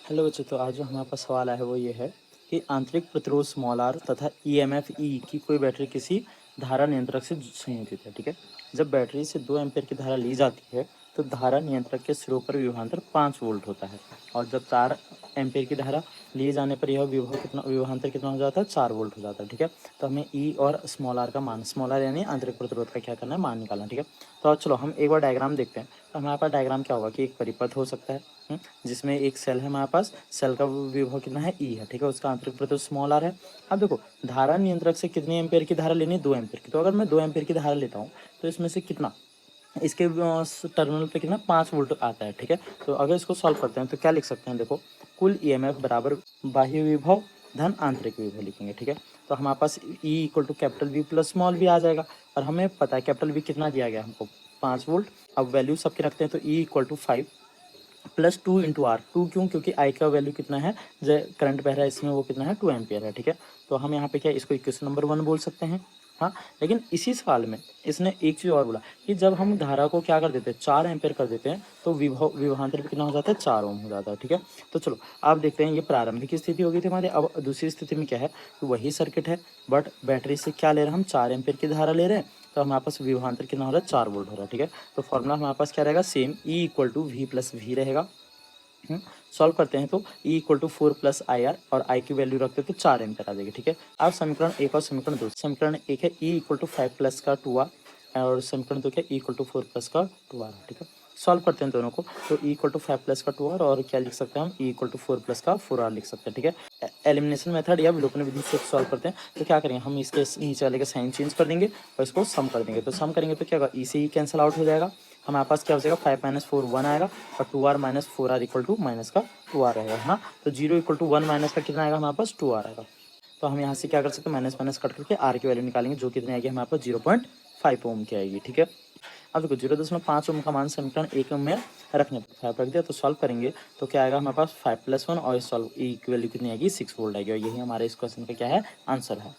Hello बच्चों, तो आज जो हमारे पास सवाल आया है वो ये है कि आंतरिक प्रतिरोध स्मॉल आर तथा ईएमएफ ई की कोई बैटरी किसी धारा नियंत्रक से संयोजित है। ठीक है, जब बैटरी से 2 एम्पीयर की धारा ली जाती है तो धारा नियंत्रक के सिरों पर विभवांतर 5 वोल्ट होता है, और जब 4 एम्पीयर की धारा लिए जाने पर यह विभवांतर कितना हो जाता है, 4 वोल्ट हो जाता है। ठीक है, तो हमें ई और स्मॉल आर का मान, स्मॉल आर यानी आंतरिक प्रतिरोध का क्या करना है, मान निकालना है। ठीक है, तो चलो हम एक बार डायग्राम देखते हैं। तो हमारे पास डायग्राम क्या होगा कि एक परिपथ हो सकता है जिसमें एक सेल है हमारे पास, सेल का विभव कितना है, ई है। ठीक है, उसका आंतरिक प्रतिरोध स्मॉल आर है। अब देखो, धारा नियंत्रक से कितने एम्पेयर की धारा लेनी है, 2 एम्पेयर की। तो अगर मैं 2 एम्पेयर की धारा लेता हूँ तो इसमें से कितना, इसके टर्मिनल पे कितना, 5 वोल्ट आता है। ठीक है, तो अगर इसको सॉल्व करते हैं तो क्या लिख सकते हैं, देखो, कुल ईएमएफ बराबर बाह्य विभव धन आंतरिक विभव लिखेंगे। ठीक है, तो हमारे पास E equal to capital V plus small v आ जाएगा, और हमें पता है कैपिटल वी कितना दिया गया हमको, 5 वोल्ट। अब वैल्यू सबके रखते हैं, तो E equal to 5 plus 2 into R. 2 क्यों, क्योंकि आई का वैल्यू कितना है, जो करंट बह रहा है इसमें वो कितना है, 2 एम्पियर है। ठीक है, तो हम यहाँ पे क्या, इसको इक्वेशन नंबर 1 बोल सकते हैं। हाँ, लेकिन इसी सवाल में इसने एक चीज़ और बोला कि जब हम धारा को क्या कर देते हैं, 4 एम्पियर कर देते हैं तो विभवांतर भी कितना हो जाता है, 4 ओम हो जाता है। ठीक है, तो चलो आप देखते हैं, ये प्रारंभिक स्थिति हो गई थी हमारी। अब दूसरी स्थिति में क्या है, तो वही सर्किट है, बट बैटरी से क्या ले रहे हैं हम, 4 एम्पियर की धारा ले रहे हैं, तो हमारे पास विभवांतर कितना हो रहा है, 4 वोल्ट हो रहा है। ठीक है, तो फॉर्मूला हमारे पास क्या रहेगा, same, E equal to V plus V रहेगा। सॉल्व करते हैं तो E equal to 4 plus I R, और आई की वैल्यू रखते हैं तो 4 एम्पियर आ जाएगी। ठीक है, अब समीकरण 1 और समीकरण 2, समीकरण 1 है ई इक्वल टू 5 प्लस का 2 आर, और समीकरण 2 क्या, ई इक्वल टू 4 प्लस का 2 आर। ठीक है, सॉल्व करते हैं दोनों को, तो ई इक्वल टू 5 प्लस का 2 आर, और क्या लिख सकते हैं हम, ई इक्वल टू 4 प्लस का 4 आर लिख सकते हैं। ठीक है, एलिमिनेशन मेथड या विलोपन विधि से सॉल्व करते हैं, तो क्या करेंगे हम, इसके नीचे वाले का साइन चेंज कर देंगे और इसको सम कर देंगे। तो सम करेंगे तो क्या होगा, ई से ई कैंसिल आउट हो जाएगा, हमारे पास क्या हो जाएगा, 5 माइनस 4 1 आएगा, और 2 R minus 4 R equal to minus का 2 आर रहेगा। हाँ, तो 0 इक्वल टू 1 माइनस का कितना आएगा, हमारे पास 2 आर आएगा। तो हम यहाँ से क्या कर सकते हैं, माइनस माइनस कट करके आर की वैल्यू निकालेंगे, जो कितनी आएगी हमारे पास, 0.5 ओम की आएगी। ठीक है, अब देखो 0.5 ओम का मान समीकरण 1 में रखने पर 5 रख दिया, तो सॉल्व करेंगे तो क्या आएगा हमारे पास, 5 प्लस 1, और सॉल्व ई की वैल्यू कितनी आएगी, 6 वोल्ट आएगी, और यही हमारे इस क्वेश्चन का क्या है, आंसर है।